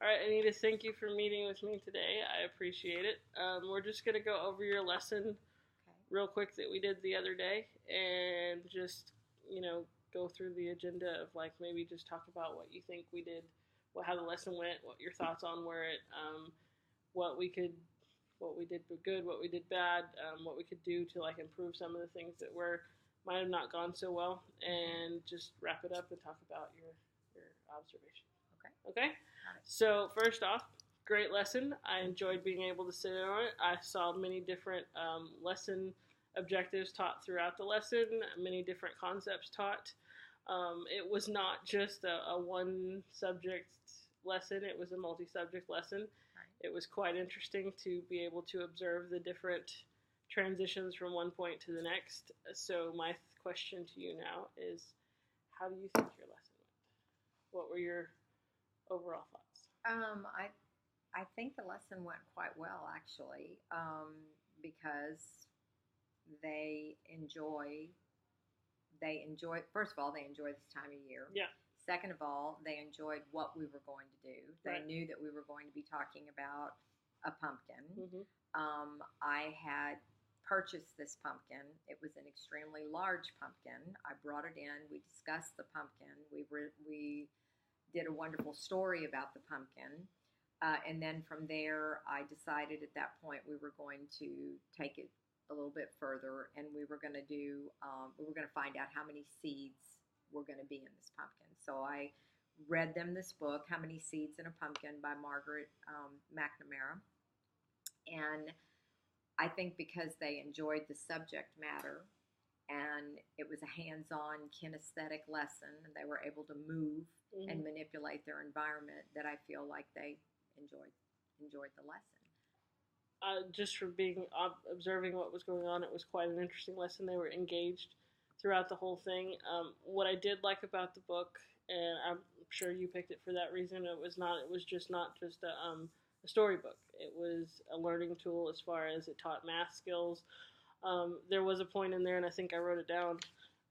All right, Anita, thank you for meeting with me today. I appreciate it. We're just going to go over your lesson Okay. real quick that we did the other day and just, you know, go through the agenda of like maybe just talk about what you think we did, how the lesson went, what your thoughts on where it, what we could, what we did good, what we did bad, what we could do to like improve some of the things that were might have not gone so well, and just wrap it up and talk about your observation. Okay. Okay. Got it. So first off, great lesson. I enjoyed being able to sit in on it. I saw many different lesson objectives taught throughout the lesson, many different concepts taught. It was not just a one subject lesson, it was a multi subject lesson. Right. It was quite interesting to be able to observe the different transitions from one point to the next. So, my question to you now is how do you think your lesson went? What were your overall thoughts? I think the lesson went quite well actually, because they enjoy first of all they enjoy this time of year. Yeah. Second of all, they enjoyed what we were going to do. They Right. knew that we were going to be talking about a pumpkin. Mm-hmm. I had purchased this pumpkin. It was an extremely large pumpkin. I brought it in. We discussed the pumpkin. We did a wonderful story about the pumpkin. And then from there, I decided at that point we were going to take it a little bit further, and we were going to find out how many seeds were going to be in this pumpkin. So I read them this book, How Many Seeds in a Pumpkin by Margaret McNamara. And I think because they enjoyed the subject matter and it was a hands-on kinesthetic lesson and they were able to move Mm-hmm. and manipulate their environment, that I feel like they enjoyed the lesson. Just from being observing what was going on, it was quite an interesting lesson. They were engaged throughout the whole thing. What I did like about the book, and I'm sure you picked it for that reason, it was just not just a storybook. It was a learning tool as far as it taught math skills. There was a point in there, and I think I wrote it down,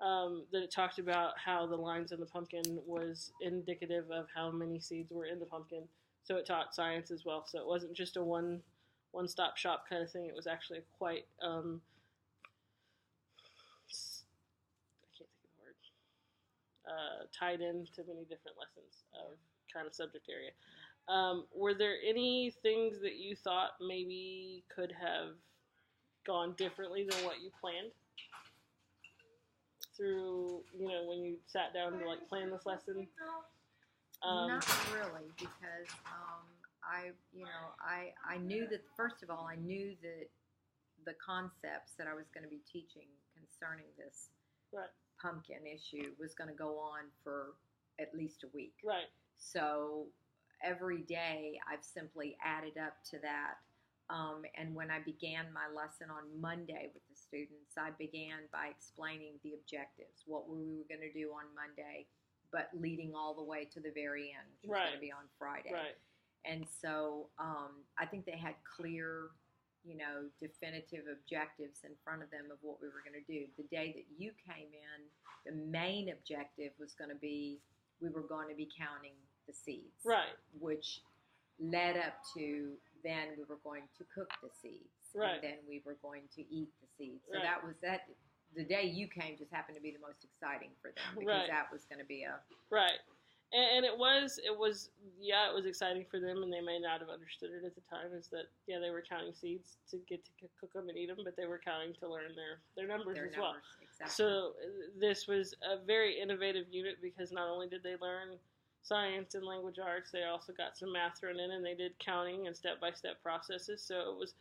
that it talked about how the lines in the pumpkin was indicative of how many seeds were in the pumpkin. So it taught science as well. So it wasn't just a one stop shop kind of thing. It was actually quite I can't think of the word, tied into many different lessons of kind of subject area. Were there any things that you thought maybe could have gone differently than what you planned through, when you sat down to like plan this lesson? Not really, because I knew that, first of all, I knew that the concepts that I was going to be teaching concerning this Right. pumpkin issue was going to go on for at least a week. Right. So every day I've simply added up to that. And when I began my lesson on Monday with the students, I began by explaining the objectives, what we were going to do on Monday, but leading all the way to the very end, which was Right. going to be on Friday. Right. And so I think they had clear, definitive objectives in front of them of what we were going to do. The day that you came in, the main objective was going to be we were going to be counting the seeds. Right. Which led up to then we were going to cook the seeds. Right. And then we were going to eat the seeds. So Right. that was that. The day you came just happened to be the most exciting for them, because Right. that was going to be a Right. And it was exciting for them, and they may not have understood it at the time. Is that they were counting seeds to get to cook them and eat them, but they were counting to learn their numbers their as well. numbers. Exactly. So this was a very innovative unit, because not only did they learn science and language arts, they also got some math thrown in, and they did counting and step-by-step processes. So it was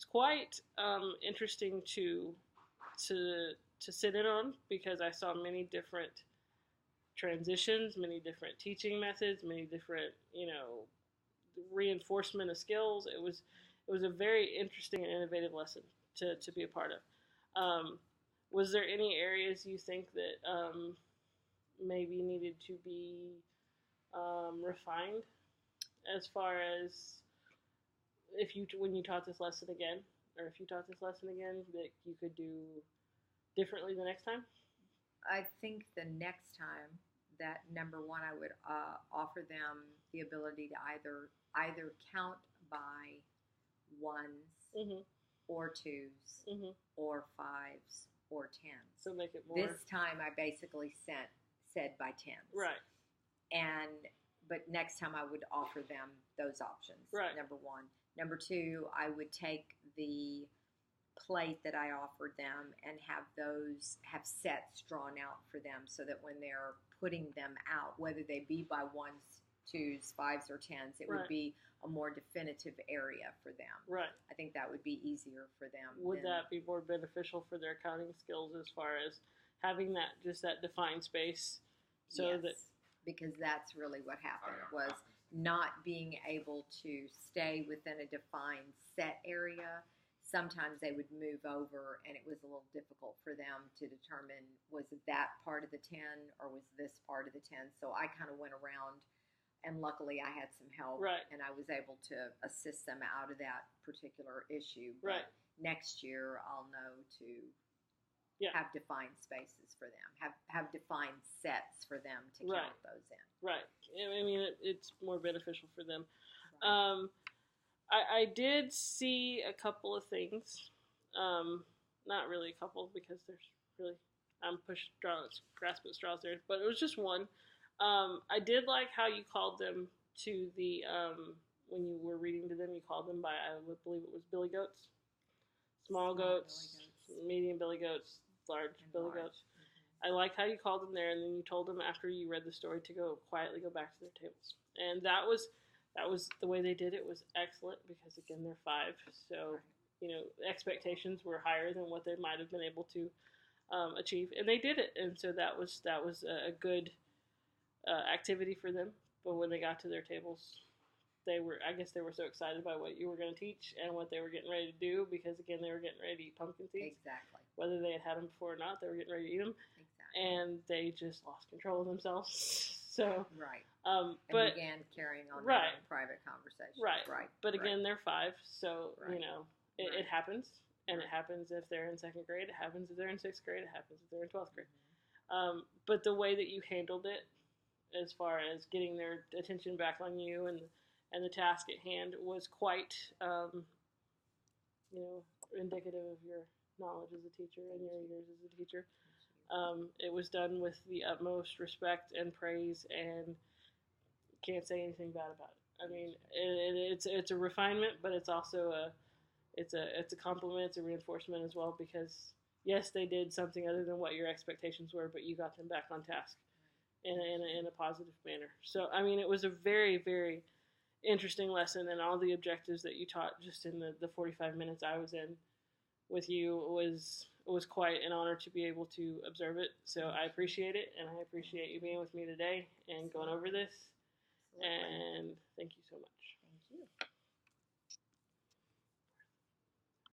quite interesting to sit in on, because I saw many different transitions, many different teaching methods, many different reinforcement of skills. It was a very interesting and innovative lesson to be a part of. Was there any areas you think that maybe needed to be refined, as far as when you taught this lesson again, or if you taught this lesson again, that you could do differently the next time? I think the next time that, number one, I would offer them the ability to either count by ones Mhm. or twos Mhm. or fives or tens. So make it more. This time I basically said by tens. Right. But next time I would offer them those options. Right. Number one. Number two, I would take the plate that I offered them and have sets drawn out for them so that when they're putting them out, whether they be by ones, twos, fives, or tens, it Right. would be a more definitive area for them. Right. I think that would be easier for them. Would that be more beneficial for their counting skills as far as having that defined space, so yes, that because that's really what happened was not being able to stay within a defined set area. Sometimes they would move over, and it was a little difficult for them to determine was it that part of the 10 or was this part of the 10. So I kind of went around, and luckily I had some help, Right. and I was able to assist them out of that particular issue. But Right. next year I'll know to Yeah. have defined spaces for them, have defined sets for them to Right. count those in. right. I mean, it's more beneficial for them. Right. I did see a couple of things. Not really a couple because there's really I'm grasping at straws there, but it was just one. I did like how you called them to the when you were reading to them, you called them by I would believe it was billy goats, small goats, billy goats. medium billy goats, large And billy large. goats. I like how you called them there, and then you told them after you read the story to quietly go back to their tables, and that was the way they did it was excellent because again they're 5, so expectations were higher than what they might have been able to achieve, and they did it, and so that was a good activity for them. But when they got to their tables, they were so excited by what you were going to teach and what they were getting ready to do because again they were getting ready to eat pumpkin seeds. Exactly. Whether they had them before or not, they were getting ready to eat them. Exactly. And they just lost control of themselves. So, right. But began carrying on right. their own private conversations. Right. Right. But right. again, they're 5, so Right. it Right. happens, and Right. it happens if they're in 2nd grade. It happens if they're in 6th grade. It happens if they're in 12th grade. Mhm. But the way that you handled it, as far as getting their attention back on you and the task at hand, was quite indicative of your knowledge as a teacher and your years as a teacher. It was done with the utmost respect and praise, and can't say anything bad about it. I mean, it's a refinement, but it's also it's a compliment, it's a reinforcement as well, because yes, they did something other than what your expectations were, but you got them back on task in a positive manner. So I mean, it was a very, very interesting lesson, and all the objectives that you taught just in the 45 minutes I was in with you was quite an honor to be able to observe it. So I appreciate it, and I appreciate you being with me today and going over this. Absolutely. And thank you so much. Thank you.